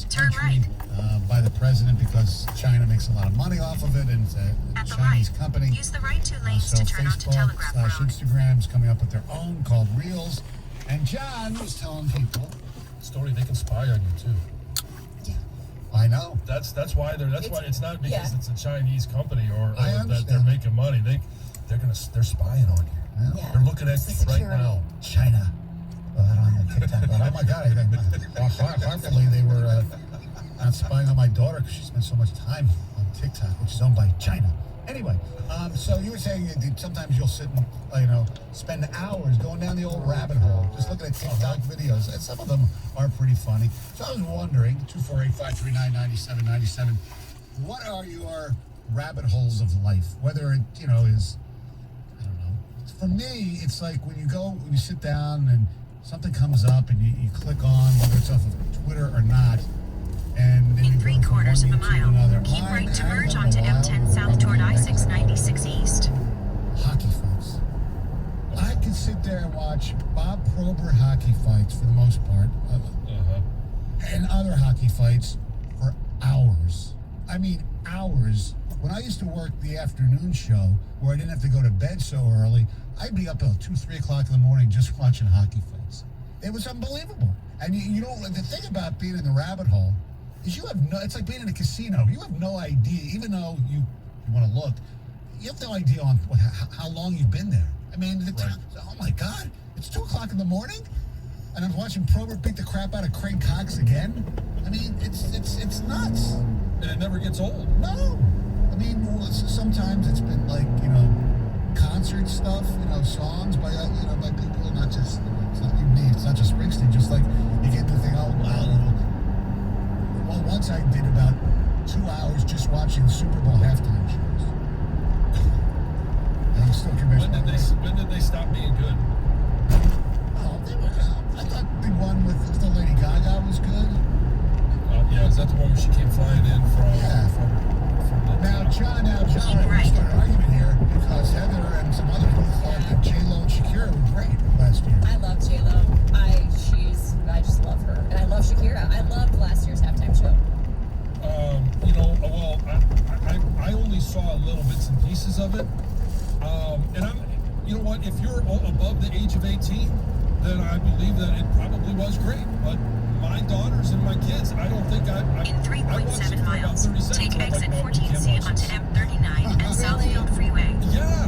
this Turn country by the president because China makes a lot of money off of it, and it's a At the Chinese right, company. use the right two lanes So to turn onto Facebook Telegraph / Road. Instagram's coming up with their own called Reels. And John was telling people, Story, they can spy on you too. I know. That's why it's not because it's a Chinese company or I that understand. they're making money. They're spying on you. Yeah. They're looking at you right now. China. That on the TikTok. Oh my God! I think hopefully they were not spying on my daughter because she spent so much time on TikTok, which is owned by China. Anyway, so you were saying that sometimes you'll sit and spend hours going down the old rabbit hole, just looking at TikTok videos, and some of them are pretty funny. So I was wondering, 248-539-9797, what are your rabbit holes of life? Whether it is, I don't know. For me, it's like when you sit down and something comes up and you click on, whether it's off of Twitter or not, and then In you go from 3/4 of a one YouTube to mile, another. keep Mine right to has merge been a onto while, M10 south toward probably I-696 East. hockey fights. I could sit there and watch Bob Probert hockey fights for the most part, and other hockey fights for hours. I mean, hours. When I used to work the afternoon show, where I didn't have to go to bed so early, I'd be up till 2-3 o'clock in the morning just watching hockey fights. It was unbelievable. And the thing about being in the rabbit hole is it's like being in a casino. You have no idea, even though you want to look, you have no idea on how long you've been there. I mean, oh my God, it's 2 o'clock in the morning, and I'm watching Probert beat the crap out of Craig Cox again. I mean, it's nuts. And it never gets old. No, I mean, sometimes it's been like concert stuff, songs by people, not just it's not just Springsteen. Just like you get the thing, oh wow. Well, once I did about 2 hours just watching Super Bowl halftime shows. And I'm still convinced. When did they stop being good? Oh, I thought the one with the Lady Gaga was good. Yeah, is that the one where she came flying in from? Yeah. From Now, John, Keep we right. started an argument here because Heather and some other people thought that J-Lo and Shakira were great last year. I love J-Lo. I just love her. And I love Shakira. I loved last year's halftime show. I only saw little bits and pieces of it. You know what? If you're above the age of 18, then I believe that it probably was great. But my daughters and my kids, I don't think I In I watched it 3.7 for about miles, 30 seconds. take I'm like, exit oh, you 14C can't watch onto this. M39 and Really? Southfield Freeway. Yeah.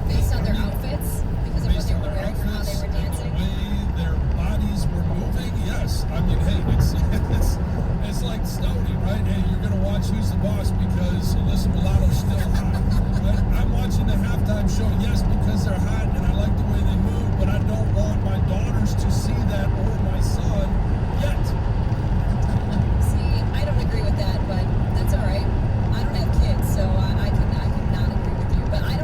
Based on their outfits, because of what Based they on were their wearing, how outfits, they were dancing. the way their bodies were moving, yes. I mean, hey, it's like Stoney, right? Hey, you're gonna watch Who's the Boss because Alyssa Milano's still hot. Right? I'm watching the halftime show, yes, because they're hot and I like the way they move, but I don't want my daughters to see that or my son yet. See, I don't agree with that, but that's all right. I don't have kids, so I could not agree with you. But I don't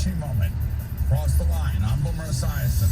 touching moment. Cross the line. I'm Boomer Esiason.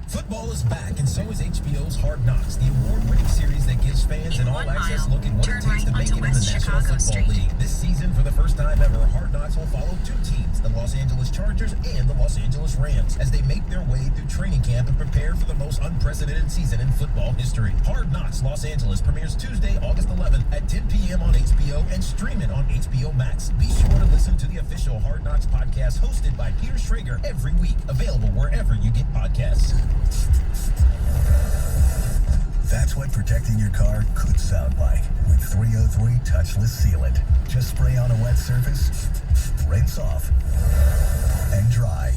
Football is back, and so is HBO's Hard Knocks, the award-winning series that gives fans an In 1 all-access mile, look at what turn it takes to right make it onto in the West National Chicago Football Street. League. This season, for the first time ever, Hard Knocks will follow two teams, the Los Angeles Chargers and the Los Angeles Rams, as they make their way through training camp and prepare for the most unprecedented season in football history. Hard Knocks Los Angeles premieres Tuesday, August 11th at 10 p.m. on HBO and stream it on HBO Max. Be sure to listen to the official Hard Knocks podcast hosted by Peter Schrager every week, available wherever you get podcasts. That's what protecting your car could sound like with 303 Touchless Sealant. Just spray on a wet surface, rinse off, and dry.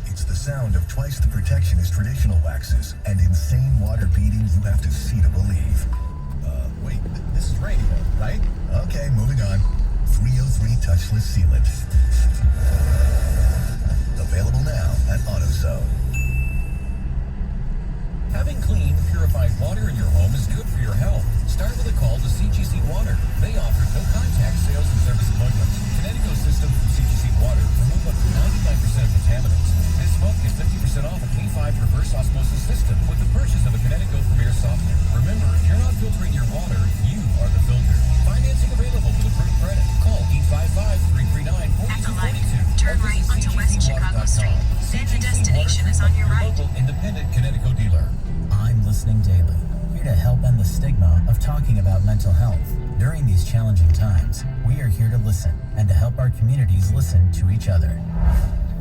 It's the sound of twice the protection as traditional waxes and insane water beating you have to see to believe. Wait, this is radio, right? Okay, moving on. 303 Touchless Sealant. Available now at AutoZone. Having clean, purified water in your home is good for your health. Start with a call to CGC Water. They offer no-contact sales and service appointments. Connecticut system from CGC Water remove up to 99% of contaminants. This month, get 50% off a K5 reverse osmosis system with the purchase of a Connecticut Premier softener. Remember, if you're not filtering your water, you are the filter. Financing available with approved credit. Call 855-339-4242. At the light, turn right onto West Chicago Street. Then the destination is on your right. Local independent Connecticut dealer. I'm Listening Daily, here to help end the stigma of talking about mental health. During these challenging times, we are here to listen and to help our communities listen to each other.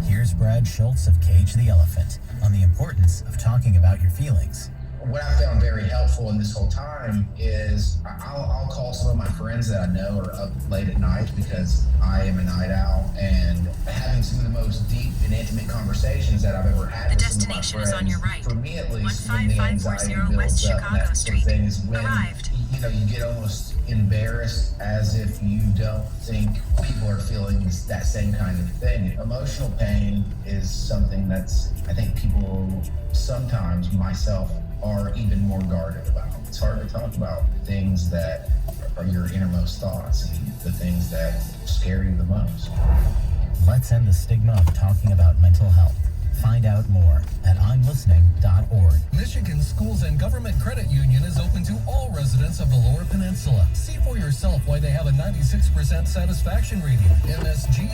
Here's Brad Schultz of Cage the Elephant on the importance of talking about your feelings. What I found very helpful in this whole time is I'll call some of my friends that I know are up late at night because I am a night owl, and having some of the most deep and intimate conversations that I've ever had The with some of my destination friends. is on your right. For me, at least, when the anxiety 15540 West builds up, Chicago that sort Street. of thing is when Arrived. you get almost embarrassed as if you don't think people are feeling that same kind of thing. Emotional pain is something that's, I think people sometimes, myself, are even more guarded about. It's hard to talk about things that are your innermost thoughts and the things that scare you the most. Let's end the stigma of talking about mental health. Find out more at imlistening.org. Michigan Schools and Government Credit Union is open to all residents of the Lower Peninsula. See for yourself why they have a 96% satisfaction rating. MSG